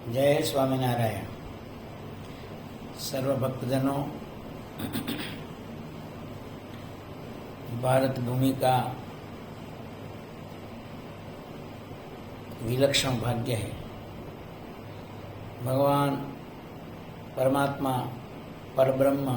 जय स्वामीनारायण। सर्व भक्तजनों, भारत भूमि का विलक्षण भाग्य है। भगवान परमात्मा परब्रह्म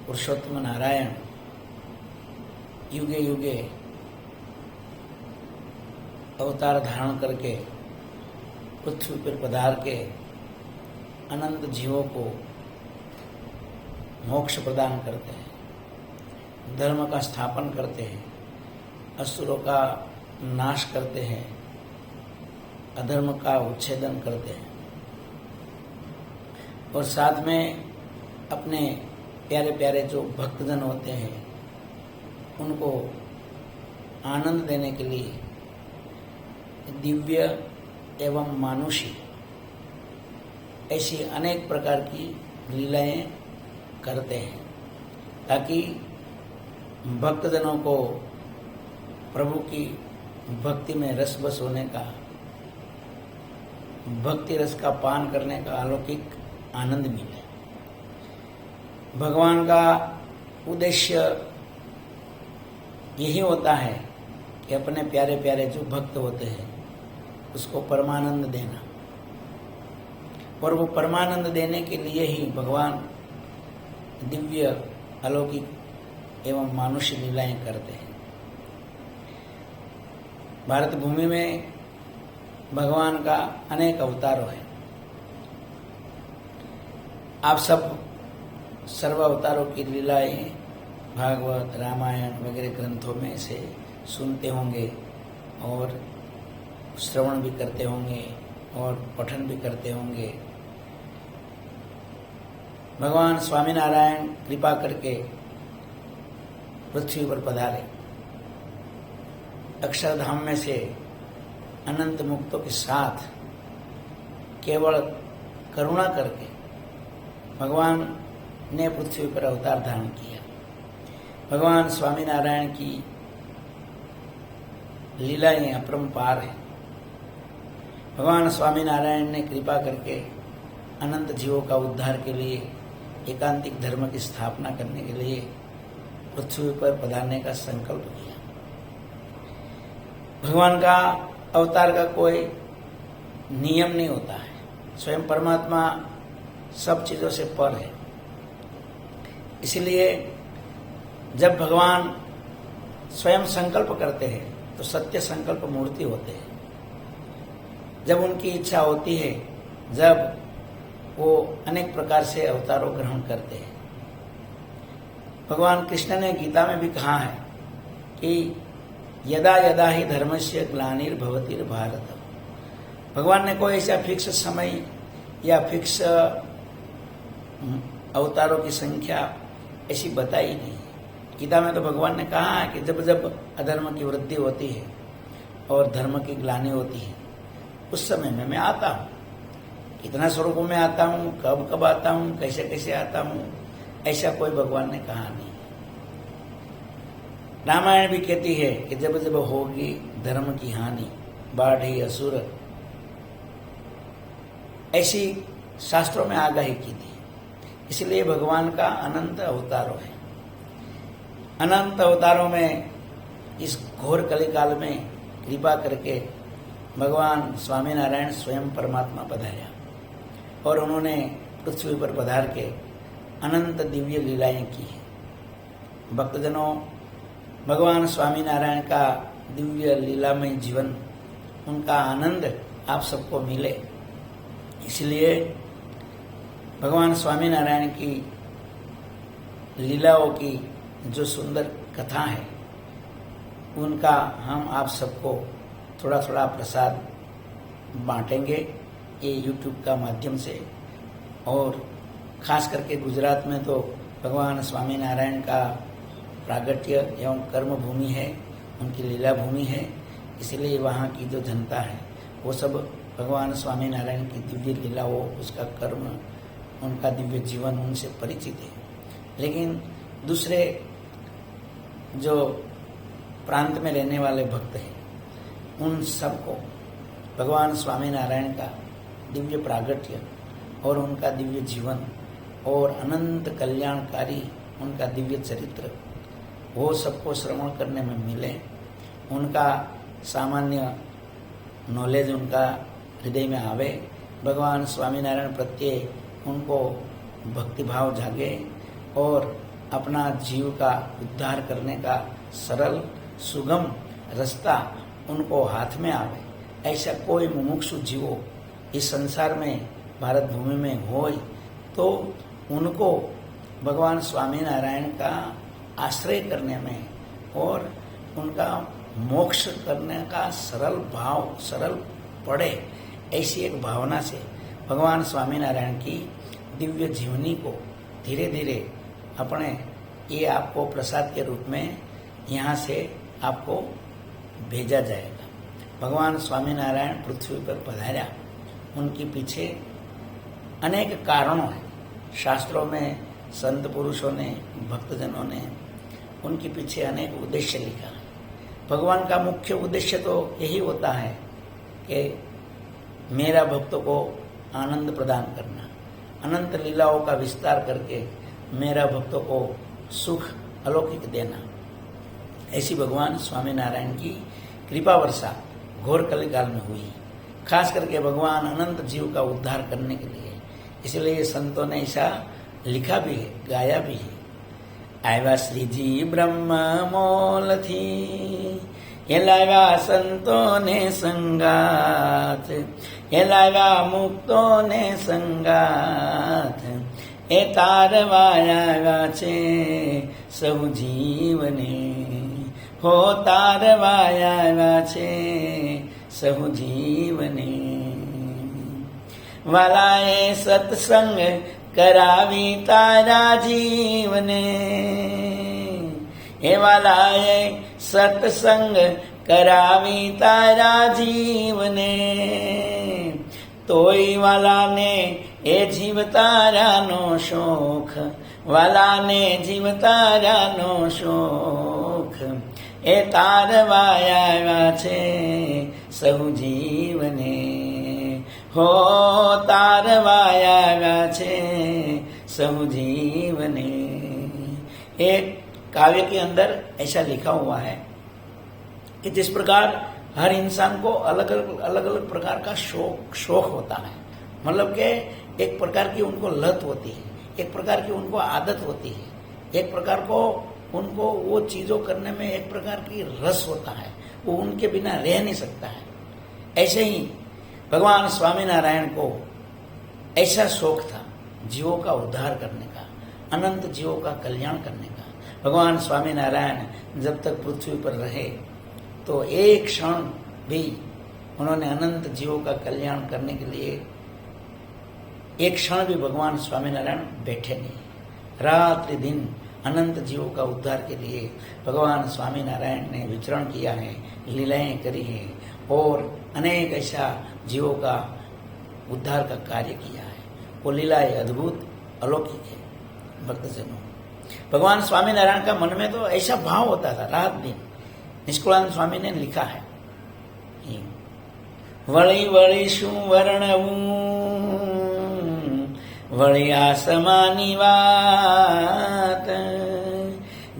पुरुषोत्तम नारायण युगे युगे अवतार धारण करके पृथ्वी पर पधार के अनंत जीवों को मोक्ष प्रदान करते हैं, धर्म का स्थापन करते हैं, असुरों का नाश करते हैं, अधर्म का उच्छेदन करते हैं और साथ में अपने प्यारे प्यारे जो भक्तजन होते हैं उनको आनंद देने के लिए दिव्य एवं मानुषी ऐसी अनेक प्रकार की लीलाएं करते हैं ताकि भक्तजनों को प्रभु की भक्ति में रस बस होने का, भक्ति रस का पान करने का अलौकिक आनंद मिले। भगवान का उद्देश्य यही होता है कि अपने प्यारे प्यारे जो भक्त होते हैं उसको परमानंद देना, और वो परमानंद देने के लिए ही भगवान दिव्य अलौकिक एवं मानुष्य लीलाएं करते हैं। भारत भूमि में भगवान का अनेक अवतारों है। आप सब सर्व अवतारों की लीलाएं भागवत, रामायण वगैरह ग्रंथों में से सुनते होंगे और श्रवण भी करते होंगे और पठन भी करते होंगे। भगवान स्वामीनारायण कृपा करके पृथ्वी पर पधारे, अक्षरधाम में से अनंत मुक्तों के साथ केवल करुणा करके भगवान ने पृथ्वी पर अवतार धारण किया। भगवान स्वामीनारायण की लीलाएं अपरंपार है। भगवान स्वामीनारायण ने कृपा करके अनंत जीवों का उद्धार के लिए, एकांतिक धर्म की स्थापना करने के लिए पृथ्वी पर पधारने का संकल्प किया। भगवान का अवतार का कोई नियम नहीं होता है। स्वयं परमात्मा सब चीजों से पर है। इसलिए जब भगवान स्वयं संकल्प करते हैं तो सत्य संकल्प मूर्ति होते हैं। जब उनकी इच्छा होती है, जब वो अनेक प्रकार से अवतारों ग्रहण करते हैं। भगवान कृष्ण ने गीता में भी कहा है कि यदा यदा ही धर्मस्य ग्लानिर्भवति भारत। भगवान ने कोई ऐसा फिक्स समय या फिक्स अवतारों की संख्या ऐसी बताई नहीं। गीता में तो भगवान ने कहा है कि जब जब अधर्म की वृद्धि होती है और धर्म की ग्लानि होती है उस समय में मैं आता हूँ। कितना स्वरूपों में आता हूँ, कब कब आता हूँ, कैसे कैसे आता हूँ, ऐसा कोई भगवान ने कहा नहीं। रामायण भी कहती है कि जब जब होगी धर्म की हानि, बाढ़ी असुर, ऐसी शास्त्रों में आगाही की थी। इसलिए भगवान का अनंत अवतारों है। अनंत अवतारों में इस घोर कलिकाल में कृपा करके भगवान स्वामीनारायण स्वयं परमात्मा पधारा और उन्होंने पृथ्वी पर पधार के अनंत दिव्य लीलाएं की है। भक्तजनों, भगवान स्वामीनारायण का दिव्य लीलामय जीवन, उनका आनंद आप सबको मिले, इसलिए भगवान स्वामीनारायण की लीलाओं की जो सुंदर कथा है उनका हम आप सबको थोड़ा थोड़ा प्रसाद बांटेंगे ये YouTube का माध्यम से। और खास करके गुजरात में तो भगवान स्वामीनारायण का प्रागट्य एवं कर्म भूमि है, उनकी लीला भूमि है। इसलिए वहाँ की जो जनता है वो सब भगवान स्वामीनारायण की दिव्य लीलाओं, उसका कर्म, उनका दिव्य जीवन उनसे परिचित है। लेकिन दूसरे जो प्रांत में रहने वाले भक्त हैं उन सबको भगवान स्वामीनारायण का दिव्य प्रागट्य और उनका दिव्य जीवन और अनंत कल्याणकारी उनका दिव्य चरित्र वो सबको श्रवण करने में मिले, उनका सामान्य नॉलेज उनका हृदय में आवे, भगवान स्वामीनारायण प्रत्ये उनको भक्तिभाव जागे और अपना जीव का उद्धार करने का सरल सुगम रास्ता उनको हाथ में आवे, ऐसा कोई मुमुक्षु जीवो इस संसार में भारत भूमि में हो तो उनको भगवान स्वामीनारायण का आश्रय करने में और उनका मोक्ष करने का सरल भाव सरल पड़े, ऐसी एक भावना से भगवान स्वामीनारायण की दिव्य जीवनी को धीरे धीरे अपने ये आपको प्रसाद के रूप में यहाँ से आपको भेजा जाएगा। भगवान स्वामीनारायण पृथ्वी पर पधारा, उनके पीछे अनेक कारणों हैं। शास्त्रों में संत पुरुषों ने भक्तजनों ने उनके पीछे अनेक उद्देश्य लिखा है। भगवान का मुख्य उद्देश्य तो यही होता है कि मेरा भक्तों को आनंद प्रदान करना, अनंत लीलाओं का विस्तार करके मेरा भक्तों को सुख अलौकिक देना। ऐसी भगवान स्वामीनारायण की कृपा वर्षा घोर कलिकाल में हुई, खास करके भगवान अनंत जीव का उद्धार करने के लिए। इसलिए संतों ने ऐसा लिखा भी है, गाया भी है। आया श्री जी ब्रह्म मोल थी, ये लाया संतों ने संगात, ये लाया मुक्तों ने संगात, ए तारवाया छे सहु जीवने, हो तारवाया छे सहु जीवने। वालाए सत्संग करावी तारा जीवने, हे वालाए सत्संग करावी तारा जीवने, तोय वाला ने ए जीव तारा नो शोख, वाला ने जीव तारा नो शोख, ए तारवाया छे सहु जीवने, हो तारवाया छे सहु जीवने। एक काव्य के अंदर ऐसा लिखा हुआ है कि जिस प्रकार हर इंसान को अलग अलग प्रकार का शौक होता है, मतलब कि एक प्रकार की उनको लत होती है, एक प्रकार की उनको आदत होती है, एक प्रकार को उनको वो चीजों करने में एक प्रकार की रस होता है, वो उनके बिना रह नहीं सकता है। ऐसे ही भगवान स्वामीनारायण को ऐसा शौक था जीवों का उद्धार करने का, अनंत जीवों का कल्याण करने का। भगवान स्वामीनारायण जब तक पृथ्वी पर रहे तो एक क्षण भी उन्होंने अनंत जीवों का कल्याण करने के लिए एक क्षण भी भगवान स्वामीनारायण बैठे नहीं। रात्रि दिन अनंत जीवों का उद्धार के लिए भगवान स्वामीनारायण ने विचरण किया है, लीलाएं करी है और अनेक ऐसा जीवों का उद्धार का कार्य किया है। वो लीलाएं अद्भुत अलौकिक है। भक्तजनों, भगवान स्वामीनारायण का मन में तो ऐसा भाव होता था रात दिन। निष्कुलानंद स्वामी ने लिखा है, वળી वળી શું વર્ણવું, વળી આસમાની વાત,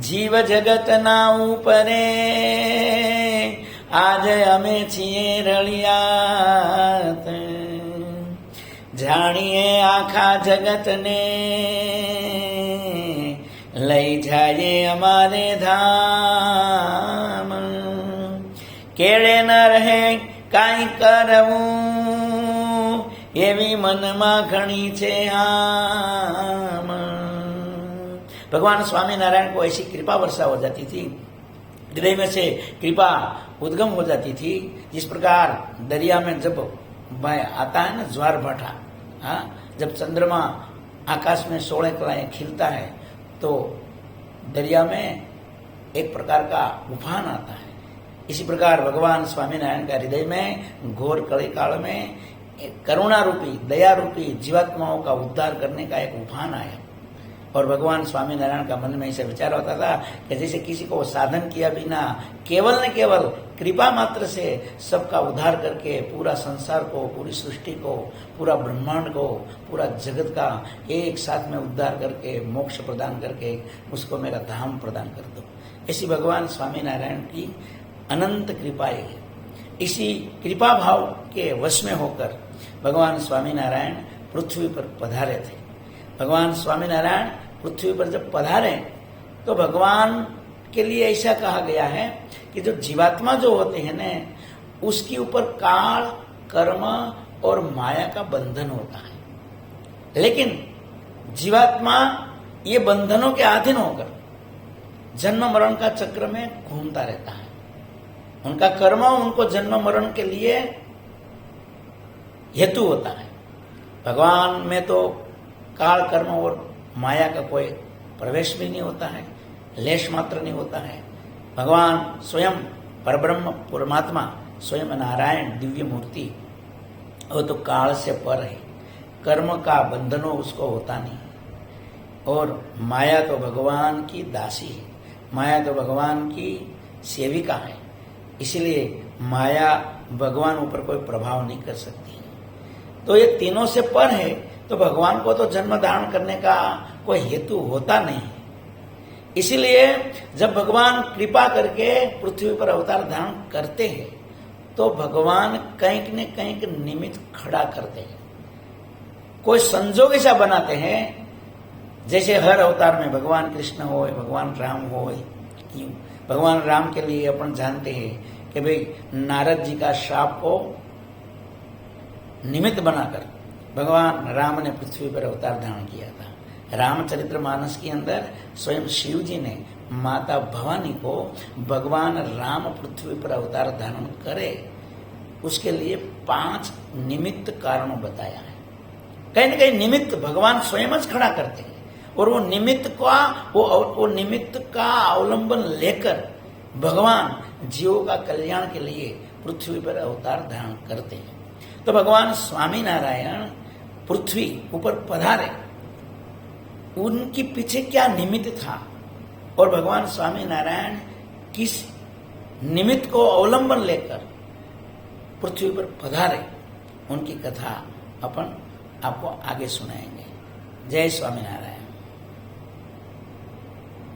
જીવ જગતના ઉપરે આજે અમે છીએ રળિયાત, જાણીએ આખા જગતને લઈ જાયે અમારે ધામ, કેળે ન રહે કાંઈ કરવું એવી મનમાં ઘણી છે આમ। भगवान स्वामीनारायण को ऐसी कृपा वर्षा हो जाती थी, हृदय में से कृपा उद्गम हो जाती थी। जिस प्रकार दरिया में जब आता है ना ज्वार भाटा, हाँ, जब चंद्रमा आकाश में 16 कलाएं खिलता है तो दरिया में एक प्रकार का उफान आता है। इसी प्रकार भगवान स्वामीनारायण का हृदय में घोर कली काल में करुणा रूपी दया रूपी जीवात्माओं का उद्धार करने का एक उफान आया। और भगवान स्वामीनारायण का मन में ऐसा विचार होता था कि जैसे किसी को साधन किया बिना केवल न केवल कृपा मात्र से सबका उद्धार करके पूरा संसार को, पूरी सृष्टि को, पूरा ब्रह्मांड को, पूरा जगत का एक साथ में उद्धार करके मोक्ष प्रदान करके उसको मेरा धाम प्रदान कर दो। ऐसी भगवान स्वामीनारायण की अनंत कृपा है। इसी कृपा भाव के वश में होकर भगवान स्वामीनारायण पृथ्वी पर पधारे थे। भगवान स्वामीनारायण पृथ्वी पर जब पधारे तो भगवान के लिए ऐसा कहा गया है कि जो जीवात्मा जो होते हैं न, उसके ऊपर काल, कर्म और माया का बंधन होता है। लेकिन जीवात्मा ये बंधनों के अधीन होकर जन्म मरण का चक्र में घूमता रहता है। उनका कर्म उनको जन्म मरण के लिए हेतु होता है। भगवान में तो काल, कर्म और माया का कोई प्रवेश भी नहीं होता है, लेश मात्र नहीं होता है। भगवान स्वयं परब्रह्म परमात्मा, स्वयं नारायण दिव्य मूर्ति, वो तो काल से पर है। कर्म का बंधनों उसको होता नहीं। और माया तो भगवान की दासी है, माया तो भगवान की सेविका है। इसलिए माया भगवान ऊपर कोई प्रभाव नहीं कर सकती। तो ये तीनों से पर है, तो भगवान को तो जन्म धारण करने का कोई हेतु होता नहीं है। इसीलिए जब भगवान कृपा करके पृथ्वी पर अवतार धारण करते हैं तो भगवान कहीं न कहीं निमित्त खड़ा करते हैं, कोई संजोग ऐसा बनाते हैं। जैसे हर अवतार में भगवान कृष्ण हो, भगवान राम हो, भगवान राम के लिए अपन जानते हैं कि भाई नारद जी का शाप को निमित्त बनाकर भगवान राम ने पृथ्वी पर अवतार धारण किया था। रामचरित्र मानस के अंदर स्वयं शिव जी ने माता भवानी को भगवान राम पृथ्वी पर अवतार धारण करे उसके लिए 5 निमित्त कारणों बताया है। कहीं न कहीं निमित्त भगवान स्वयं खड़ा करते हैं और वो निमित्त का अवलंबन लेकर भगवान जीवों का कल्याण के लिए पृथ्वी पर अवतार धारण करते हैं। तो भगवान स्वामीनारायण पृथ्वी ऊपर पधारे, उनके पीछे क्या निमित्त था और भगवान स्वामीनारायण किस निमित्त को अवलंबन लेकर पृथ्वी पर पधारे, उनकी कथा अपन आपको आगे सुनाएंगे। जय स्वामीनारायण।